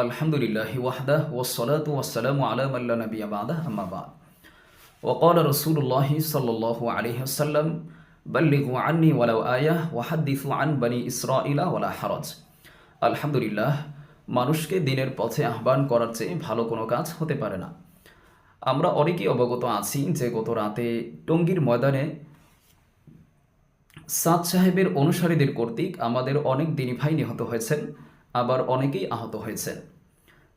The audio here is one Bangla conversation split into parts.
আলহামদুলিল্লাহি ওয়াহদাহ ওয়াসসালাতু ওয়াসসালামু আলা মান লা নাবিয়্যা বা'দাহ আম্মা বা'দ। ওয়াকালা রাসূলুল্লাহি সাল্লাল্লাহু আলাইহি ওয়াসাল্লাম বাল্লিগু আন্নী ওয়ালাউ আয়াহ ওয়া হাদ্দিসু আন বনি ইসরাঈলা ওয়ালা হারাজ। আলহামদুলিল্লাহ, মানুষকে দিনের পথে আহ্বান করার চেয়ে ভালো কোনো কাজ হতে পারে না। আমরা অনেকেই অবগত আছি যে গত রাতে টঙ্গীর ময়দানে সাদ সাহেবের অনুসারীদের কর্তৃক আমাদের অনেক দিনী ভাই নিহত হয়েছেন, আবার অনেকেই আহত হয়েছেন।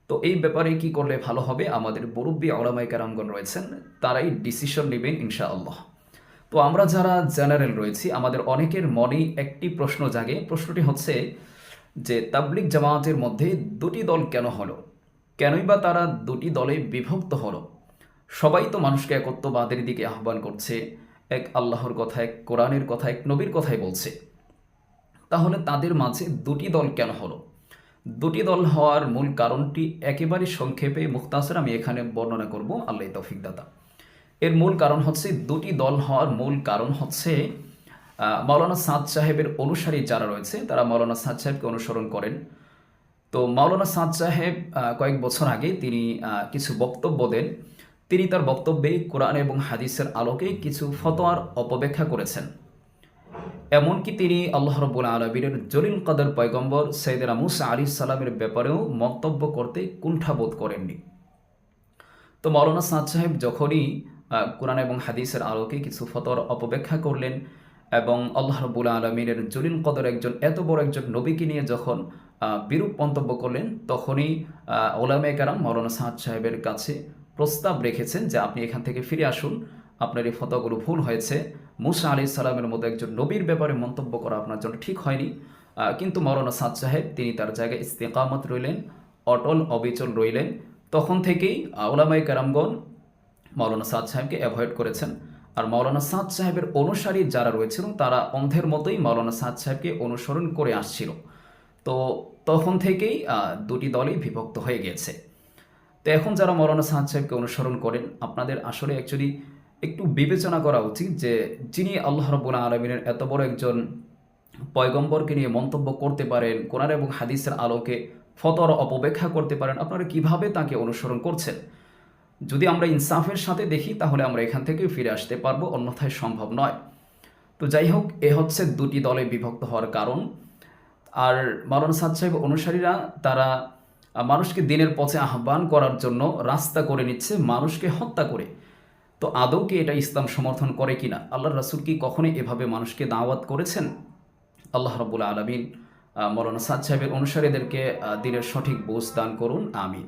তো এই ব্যাপারে কি করলে ভালো হবে, আমাদের মুরব্বী উলামায়ে কেরামগণ রয়েছেন, তারাই ডিসিশন নেবেন ইনশাআল্লাহ। তো আমরা যারা জেনারেল রয়েছি, আমাদের অনেকের মনেই একটি প্রশ্ন জাগে। প্রশ্নটি হচ্ছে যে তাবলিগ জামায়াতের মধ্যে দুটি দল কেন হলো, কেনই বা তারা দুটি দলে বিভক্ত হলো? সবাই তো মানুষকে একত্ববাদের দিকে আহ্বান করছে, এক আল্লাহর কথা, এক কোরআনের কথা, এক নবীর কথাই বলছে। তাহলে তাদের মাঝে দুটি দল কেন হলো? দুটি দল হওয়ার মূল কারণটি একেবারে সংক্ষেপে মুখতাসর আমি এখানে বর্ণনা করব, আল্লাহ তৌফিক দাতা। এর মূল কারণ হচ্ছে, দুটি দল হওয়ার মূল কারণ হচ্ছে মাওলানা সাদ সাহেবের অনুসারী যারা রয়েছে তারা মাওলানা সাদ সাহেবকে অনুসরণ করেন। তো মাওলানা সাদ সাহেব কয়েক বছর আগে তিনি কিছু বক্তব্য দেন। তিনি তার বক্তব্যে কোরআন এবং হাদিসের আলোকে কিছু ফতোয়ার অপব্যাখ্যা করেছেন। এমনকি তিনি আল্লাহ রাব্বুল আলামিনের জলিল কদর পয়গম্বর সাইয়েদনা মুসা আলাইহিস সালামের ব্যাপারেও মন্তব্য করতে কুণ্ঠাবোধ করেননি। তো মাওলানা সাদ সাহেব যখনই কোরআন এবং হাদিসের আলোকে কিছু ফতোয়ার অপব্যাখ্যা করলেন এবং আল্লাহ রাব্বুল আলামিনের জলিল কদর একজন এত বড় একজন নবীকে নিয়ে যখন বিরূপ মন্তব্য করলেন, তখনই উলামায়ে কেরাম মাওলানা সাদ সাহেবের কাছে প্রস্তাব রেখেছেন যে আপনি এখান থেকে ফিরে আসুন, আপনার এই ফতোয়াগুলো ভুল হয়েছে। মুসা আলাইহিস সালামের মতো একজন নবীর ব্যাপারে মন্তব্য করা আপনার জন্য ঠিক হয়নি। কিন্তু মাওলানা সাদ সাহেব তিনি তার জায়গায় ইস্তেকামত রইলেন, অটল অবিচল রইলেন। তখন থেকেই উলামায়ে কেরামগণ মাওলানা সাদ সাহেবকে অ্যাভয়েড করেছেন। আর মাওলানা সাদ সাহেবের অনুসারী যারা রয়েছিল তারা অন্ধের মতোই মাওলানা সাদ সাহেবকে অনুসরণ করে আসছিল। তো তখন থেকেই দুটি দলই বিভক্ত হয়ে গিয়েছে। তো এখন যারা মাওলানা সাদ সাহেবকে অনুসরণ করেন, আপনাদের আসলে অ্যাকচুয়ালি একটু বিবেচনা করা উচিত যে যিনি আল্লাহ রাব্বুল আলামিনের এত বড় একজন পয়গম্বরকে নিয়ে মন্তব্য করতে পারেন, কোরআন এবং হাদিসের আলোকে ফতোয়ার অপব্যাখ্যা করতে পারেন, আপনারা কিভাবে তাকে অনুসরণ করছেন? যদি আমরা ইনসাফের সাথে দেখি তাহলে আমরা এখান থেকে ফিরে আসতে পারবো, অন্যথায় সম্ভব নয়। তো যাই হোক, এ হচ্ছে দুটি দলে বিভক্ত হওয়ার কারণ। আর মাওলানা সাদ সাহেব অনুসারীরা তারা মানুষকে দিনের পথে আহ্বান করার জন্য রাস্তা করে নিচ্ছে মানুষকে হত্যা করে। তো আদৌ কি এটা ইসলাম সমর্থন করে কিনা? আল্লাহর রাসূল কি কখনোই এভাবে মানুষকে দাওয়াত করেছেন? আল্লাহ রাব্বুল আলামিন মাওলানা সাদ সাহেবের অনুসারীদেরকে দিনের সঠিক বোঝ দান করুন, আমিন।